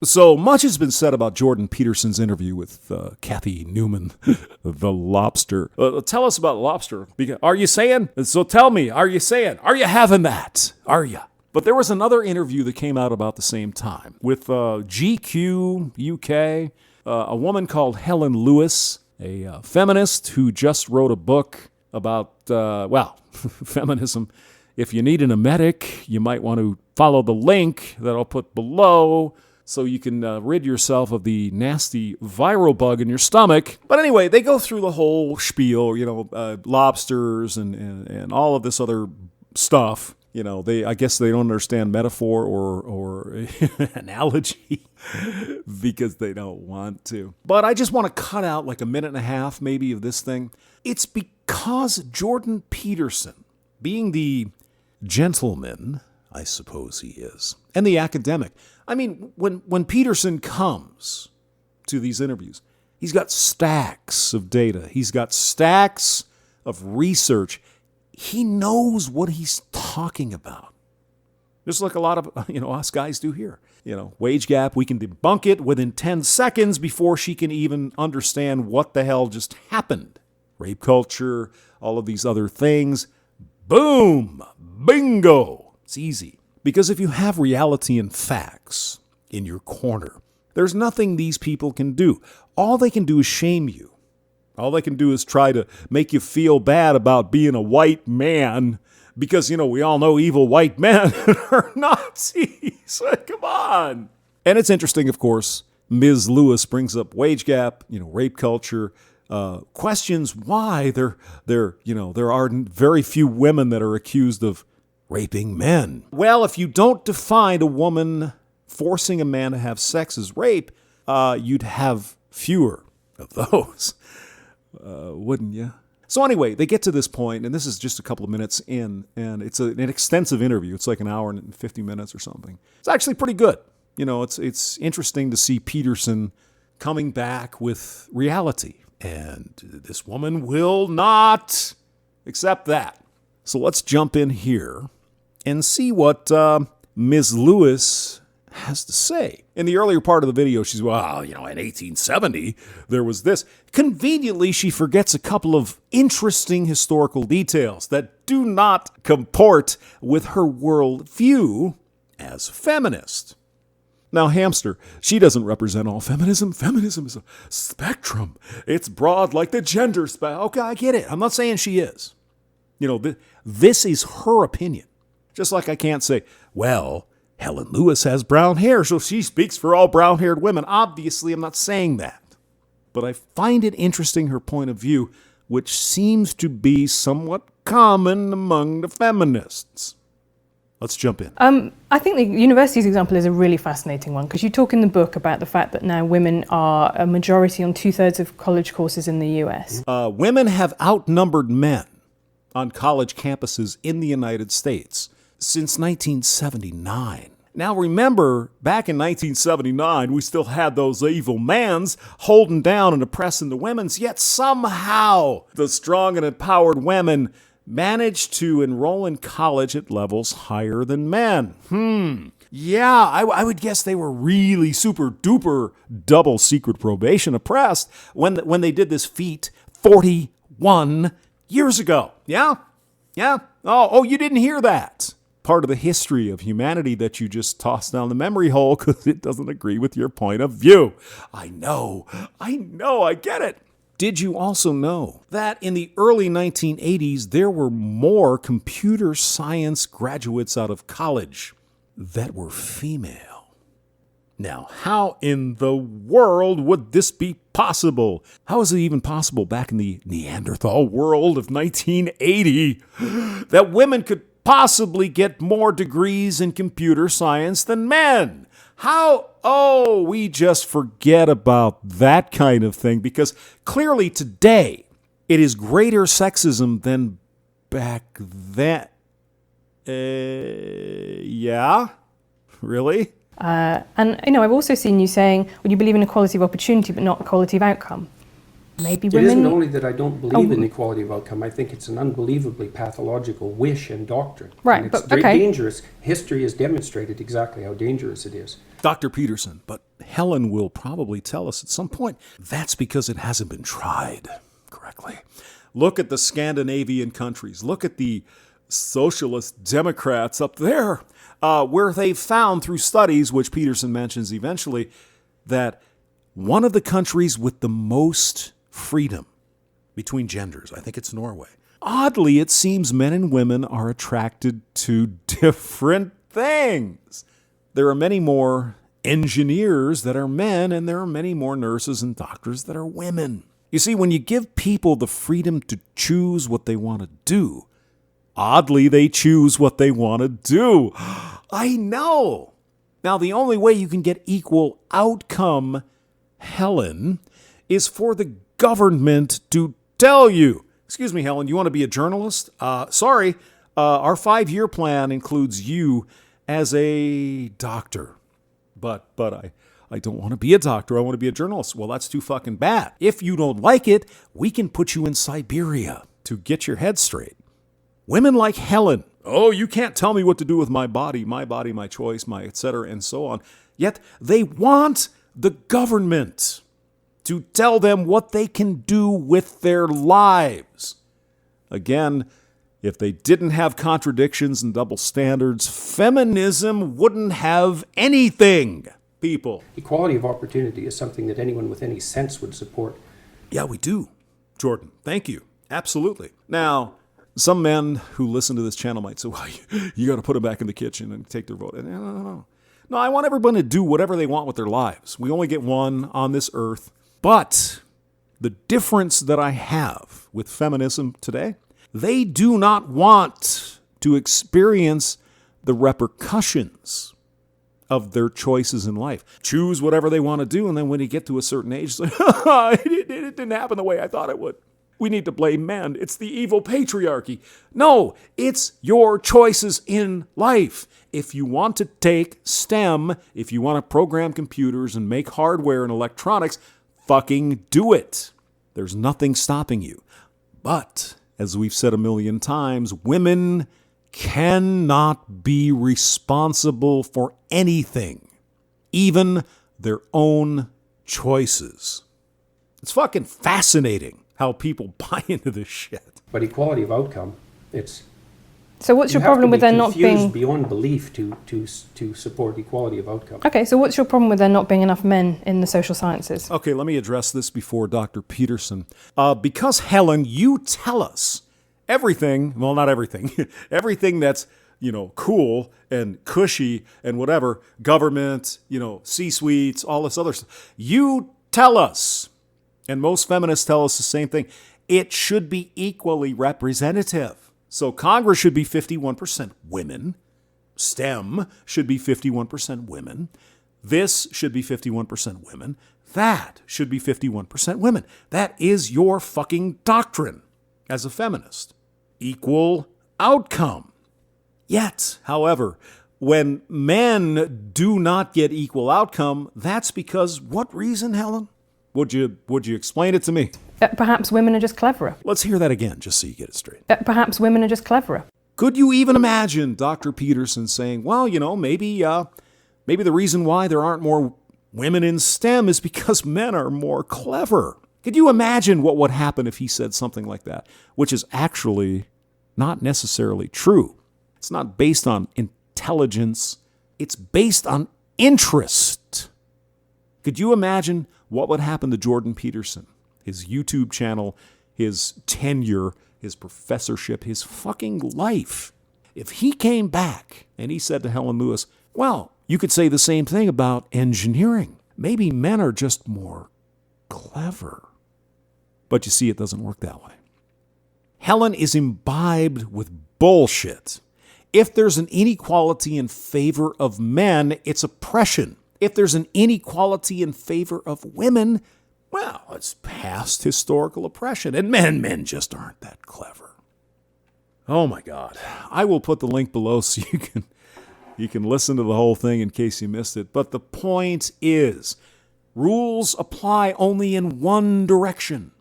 So much has been said about Jordan Peterson's interview with Kathy Newman, the lobster. Tell us about lobster. Are you saying? So tell me, are you having that? Are you? But there was another interview that came out about the same time with GQ UK, a woman called Helen Lewis, a feminist who just wrote a book about, feminism. If you need an emetic, you might want to follow the link that I'll put below so you can rid yourself of the nasty viral bug in your stomach. But anyway, they go through the whole spiel, lobsters and all of this other stuff. I guess they don't understand metaphor or analogy because they don't want to. But I just want to cut out like a minute and a half maybe of this thing. It's because Jordan Peterson, being the gentleman, I suppose he is, and the academic. I mean, when Peterson comes to these interviews, he's got stacks of data. He's got stacks of research. He knows what he's talking about. Just like a lot of, us guys do here. Wage gap, we can debunk it within 10 seconds before she can even understand what the hell just happened. Rape culture, all of these other things. Boom! Bingo! It's easy. Because if you have reality and facts in your corner, there's nothing these people can do. All they can do is shame you. All they can do is try to make you feel bad about being a white man because, we all know evil white men are Nazis. Come on. And it's interesting, of course, Ms. Lewis brings up wage gap, rape culture, questions why there are very few women that are accused of raping men. Well, if you don't define a woman forcing a man to have sex as rape, you'd have fewer of those, wouldn't you? So anyway, they get to this point, and this is just a couple of minutes in, and it's an extensive interview. It's like an hour and 50 minutes or something. It's actually pretty good. It's interesting to see Peterson coming back with reality, and this woman will not accept that. So let's jump in here and see what Ms. Lewis has to say. In the earlier part of the video, she's, in 1870, there was this. Conveniently, she forgets a couple of interesting historical details that do not comport with her worldview as feminist. Now, Hamster, she doesn't represent all feminism. Feminism is a spectrum. It's broad like the gender spectrum. Okay, I get it. I'm not saying she is. This is her opinion. Just like I can't say, well, Helen Lewis has brown hair, so she speaks for all brown-haired women. Obviously, I'm not saying that. But I find it interesting, her point of view, which seems to be somewhat common among the feminists. Let's jump in. I think the university's example is a really fascinating one because you talk in the book about the fact that now women are a majority on 2/3 of college courses in the US. Women have outnumbered men on college campuses in the United States since 1979. Now remember, back in 1979, we still had those evil mans holding down and oppressing the women's, yet somehow the strong and empowered women managed to enroll in college at levels higher than men. Yeah, I would guess they were really super duper double secret probation oppressed when they did this feat 41 years ago. Yeah? Oh, you didn't hear that. Part of the history of humanity that you just tossed down the memory hole because it doesn't agree with your point of view. I know, I get it. Did you also know that in the early 1980s, there were more computer science graduates out of college that were female? Now, how in the world would this be possible? How is it even possible back in the Neanderthal world of 1980 that women could possibly get more degrees in computer science than men? How? Oh, we just forget about that kind of thing because clearly today it is greater sexism than back then. Yeah? Really? And I've also seen you saying, well, you believe in equality of opportunity but not equality of outcome. Maybe women... It isn't only that I don't believe in equality of outcome, I think it's an unbelievably pathological wish and doctrine. Right, and it's but okay. dangerous. History has demonstrated exactly how dangerous it is. Dr. Peterson, but Helen will probably tell us at some point, that's because it hasn't been tried correctly. Look at the Scandinavian countries. Look at the socialist Democrats up there, where they've found through studies, which Peterson mentions eventually, that one of the countries with the most freedom between genders, I think it's Norway. Oddly, it seems men and women are attracted to different things. There are many more engineers that are men, and there are many more nurses and doctors that are women. You see, when you give people the freedom to choose what they want to do, oddly, they choose what they want to do. I know. Now, the only way you can get equal outcome, Helen, is for the government to tell you. Excuse me, Helen, you want to be a journalist? Sorry, our 5-year plan includes you as a doctor. But I don't want to be a doctor. I want to be a journalist. Well, that's too fucking bad. If you don't like it, we can put you in Siberia to get your head straight. Women like Helen, oh, you can't tell me what to do with my body, my choice, my etc., and so on. Yet they want the government to tell them what they can do with their lives. Again, if they didn't have contradictions and double standards, feminism wouldn't have anything, people. Equality of opportunity is something that anyone with any sense would support. Yeah, we do, Jordan. Thank you. Absolutely. Now, some men who listen to this channel might say, well, you got to put them back in the kitchen and take their vote. No. No, I want everyone to do whatever they want with their lives. We only get one on this earth. But the difference that I have with feminism today, they do not want to experience the repercussions of their choices in life. Choose whatever they want to do, and then when you get to a certain age, it's like, it didn't happen the way I thought it would. We need to blame men. It's the evil patriarchy. No, it's your choices in life. If you want to take STEM, if you want to program computers and make hardware and electronics, fucking do it. There's nothing stopping you. But, as we've said a million times, women cannot be responsible for anything, even their own choices. It's fucking fascinating how people buy into this shit. But equality of outcome, it's... So what's your problem with there not being... You have to be confused beyond belief to support equality of outcome. Okay, so what's your problem with there not being enough men in the social sciences? Okay, let me address this before Dr. Peterson. Because, Helen, you tell us everything, well, not everything, everything that's, cool and cushy and whatever, government, C-suites, all this other stuff. You tell us, and most feminists tell us the same thing, it should be equally representative. So Congress should be 51% women. STEM should be 51% women. This should be 51% women. That should be 51% women. That is your fucking doctrine as a feminist. Equal outcome. Yet, however, when men do not get equal outcome, that's because what reason, Helen? Would you explain it to me? Perhaps women are just cleverer. Let's hear that again, just so you get it straight. Perhaps women are just cleverer. Could you even imagine Dr. Peterson saying, well, maybe the reason why there aren't more women in STEM is because men are more clever? Could you imagine what would happen if he said something like that, which is actually not necessarily true? It's not based on intelligence. It's based on interest. Could you imagine what would happen to Jordan Peterson? His YouTube channel, his tenure, his professorship, his fucking life. If he came back and he said to Helen Lewis, well, you could say the same thing about engineering. Maybe men are just more clever. But you see, it doesn't work that way. Helen is imbibed with bullshit. If there's an inequality in favor of men, it's oppression. If there's an inequality in favor of women, well, it's past historical oppression, and men just aren't that clever. Oh my God. I will put the link below so you can listen to the whole thing in case you missed it. But the point is, rules apply only in one direction,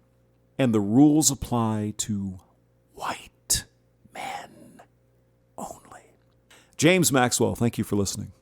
and the rules apply to white men only. James Maxwell, thank you for listening.